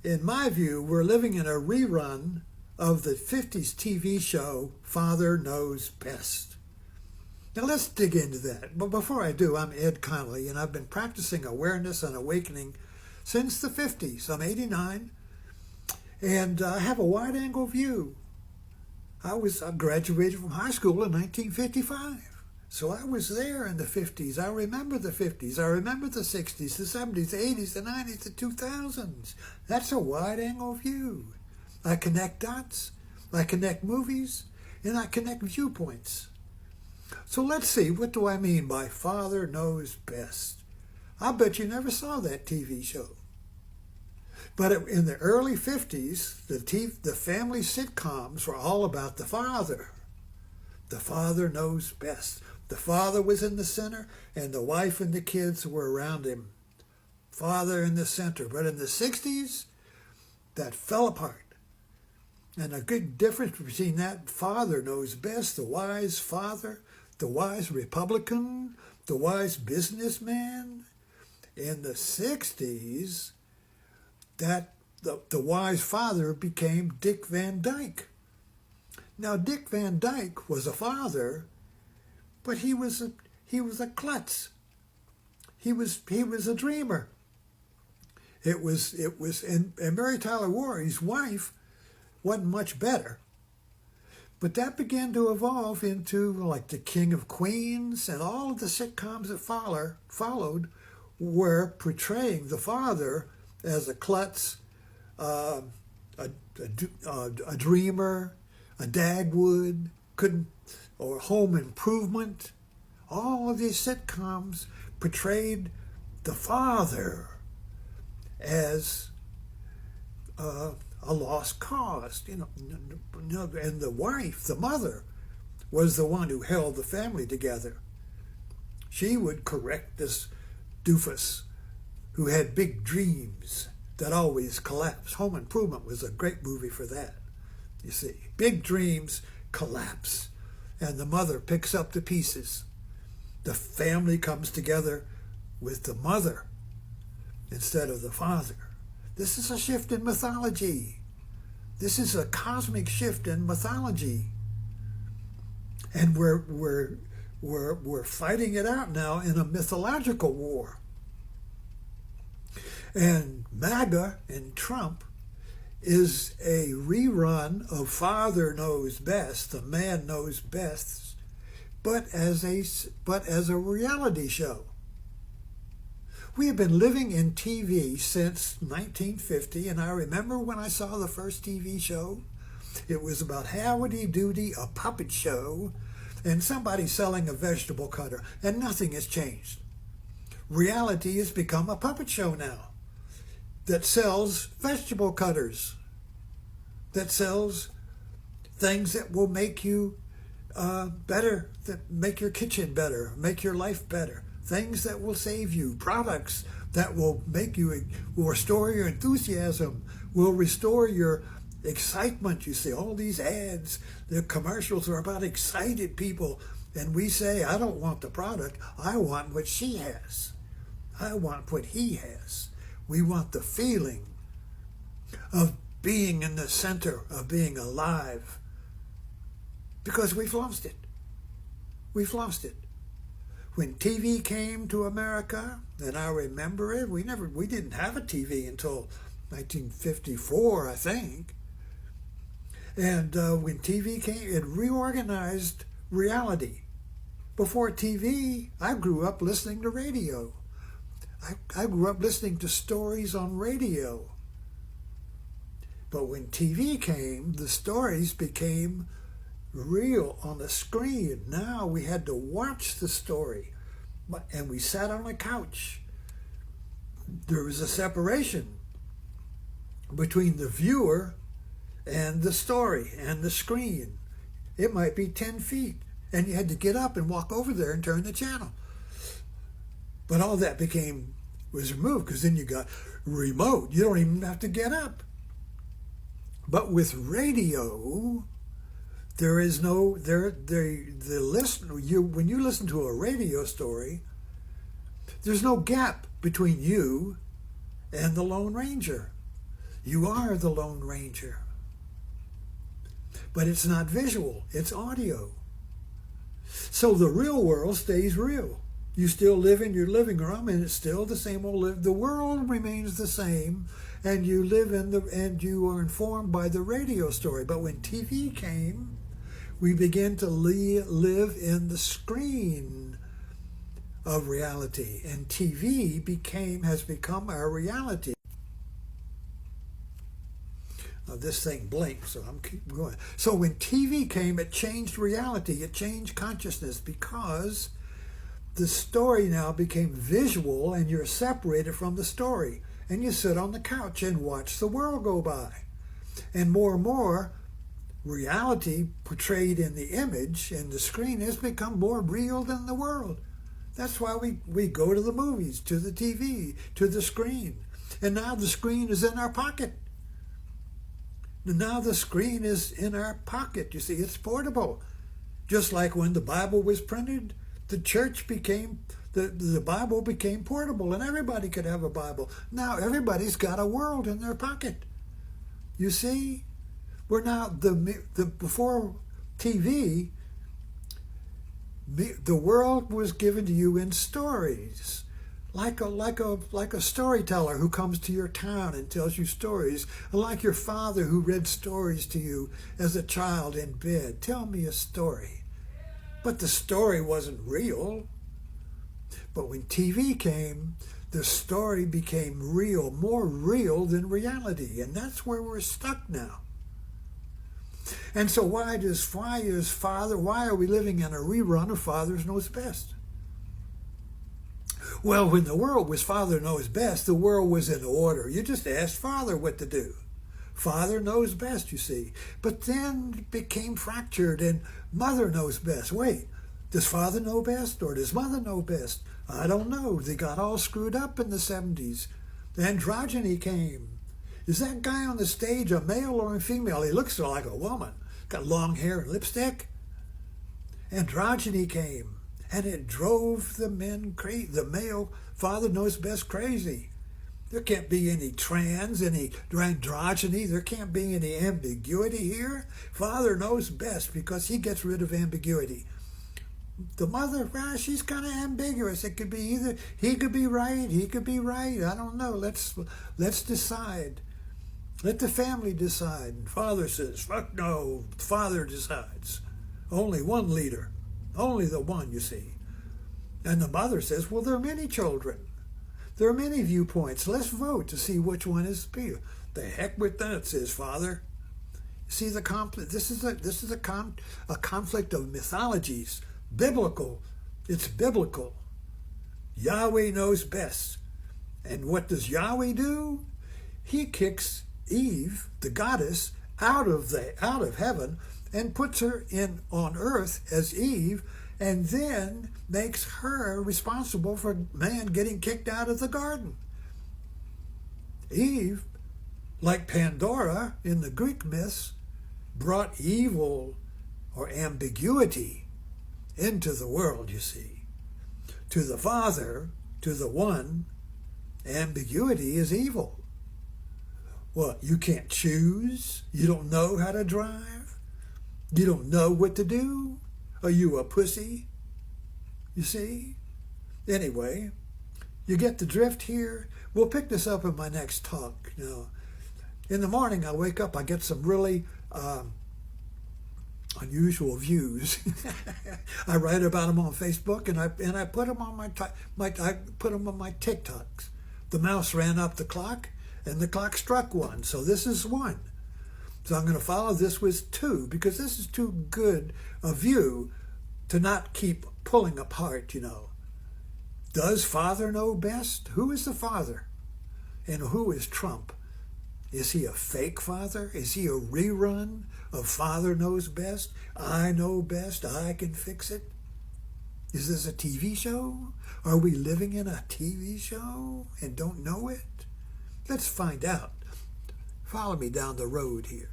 in my view, we're living in a rerun of the 50s TV show, Father Knows Best. Now let's dig into that. But before I do, I'm Ed Connolly, and I've been practicing awareness and awakening since the 50s. I'm 89, and I have a wide-angle view. I graduated from high school in 1955. So I was there in the 50s. I remember the 50s. I remember the 60s, the 70s, the 80s, the 90s, the 2000s. That's a wide-angle view. I connect dots, I connect movies, and I connect viewpoints. So let's see, what do I mean by Father Knows Best? I bet you never saw that TV show. But in the early 50s, the family sitcoms were all about the father. The father knows best. The father was in the center, and the wife and the kids were around him. Father in the center. But in the 60s, that fell apart. And a good difference between that father knows best, the wise father, the wise Republican, the wise businessman. In the 60s, that the wise father became Dick Van Dyke. Now, Dick Van Dyke was a father, but he was a klutz. He was a dreamer. It was and Mary Tyler Moore, his wife, wasn't much better. But that began to evolve into like the King of Queens, and all of the sitcoms that followed were portraying the father as a klutz, a dreamer, a Dagwood, or Home Improvement. All of these sitcoms portrayed the father as a lost cause, and the wife, the mother, was the one who held the family together. She would correct this doofus who had big dreams that always collapsed. Home Improvement was a great movie for that. You see, big dreams collapse, and the mother picks up the pieces. The family comes together with the mother instead of the father. This is a shift in mythology. This is a cosmic shift in mythology, and we're fighting it out now in a mythological war. And MAGA and Trump is a rerun of Father Knows Best, the man knows best, but as a reality show. We have been living in TV since 1950, and I remember when I saw the first TV show, it was about Howdy Doody, a puppet show, and somebody selling a vegetable cutter, and nothing has changed. Reality has become a puppet show now that sells vegetable cutters, that sells things that will make you better, that make your kitchen better, make your life better, things that will save you, products that will make you, will restore your enthusiasm, will restore your excitement. You see all these ads, the commercials are about excited people, and we say, I don't want the product, I want what she has. I want what he has. We want the feeling of being in the center, of being alive, because we've lost it. We've lost it. When TV came to America, and I remember it, we didn't have a TV until 1954, I think. And when TV came, it reorganized reality. Before TV, I grew up listening to radio. I grew up listening to stories on radio. But when TV came, the stories became real on the screen. Now we had to watch the story, and we sat on a couch. There was a separation between the viewer and the story and the screen. It might be 10 feet, and you had to get up and walk over there and turn the channel. But all that was removed, because then you got remote. You don't even have to get up. But with radio, there is no, the listener, when you listen to a radio story, there's no gap between you and the Lone Ranger. You are the Lone Ranger. But it's not visual, it's audio. So the real world stays real. You still live in your living room and it's still the same old live. The world remains the same and you live and you are informed by the radio story. But when TV came, we began to live in the screen of reality, and TV has become our reality. Now this thing blinks, so I'm keep going. So when TV came, it changed reality, it changed consciousness, because the story now became visual and you're separated from the story. And you sit on the couch and watch the world go by. And more, reality portrayed in the image and the screen has become more real than the world. That's why we go to the movies, to the TV, to the screen. And now the screen is in our pocket. Now the screen is in our pocket. You see, it's portable. Just like when the Bible was printed, the church became, the Bible became portable and everybody could have a Bible. Now everybody's got a world in their pocket. You see? We're now, before TV, the world was given to you in stories. Like a storyteller who comes to your town and tells you stories, like your father who read stories to you as a child in bed. Tell me a story. But the story wasn't real. But when TV came, the story became real, more real than reality, and that's where we're stuck now. And so why are we living in a rerun of Father Knows Best? Well, when the world was Father Knows Best, the world was in order. You just asked Father what to do. Father knows best, you see. But then it became fractured and Mother knows best. Wait, does Father know best or does Mother know best? I don't know. They got all screwed up in the 70s. The androgyny came. Is that guy on the stage a male or a female? He looks like a woman. Got long hair and lipstick. Androgyny came, and it drove the men crazy. The male Father Knows Best crazy. There can't be any trans, any androgyny. There can't be any ambiguity here. Father knows best because he gets rid of ambiguity. The mother, she's kind of ambiguous. It could be either he could be right, he could be right. I don't know. Let's decide. Let the family decide. And Father says, fuck no. Father decides. Only one leader. Only the one, you see. And the mother says, well, there are many children. There are many viewpoints. Let's vote to see which one is superior. The heck with that, says Father. See the conflict. This is a conflict of mythologies. Biblical. It's biblical. Yahweh knows best. And what does Yahweh do? He kicks Eve, the goddess, out of heaven and puts her on earth as Eve, and then makes her responsible for man getting kicked out of the garden. Eve, like Pandora in the Greek myths, brought evil or ambiguity into the world, you see. To the Father, to the One, ambiguity is evil. What, you can't choose? You don't know how to drive? You don't know what to do? Are you a pussy? You see? Anyway, you get the drift here. We'll pick this up in my next talk. You know, in the morning I wake up, I get some really unusual views. I write about them on Facebook, and I put them on I put them on my TikToks. The mouse ran up the clock, and the clock struck 1. So this is 1. So I'm going to follow this with 2, because this is too good a view to not keep pulling apart, you know. Does Father know best? Who is the Father? And who is Trump? Is he a fake father? Is he a rerun of Father Knows Best? I know best. I can fix it. Is this a TV show? Are we living in a TV show and don't know it? Let's find out. Follow me down the road here.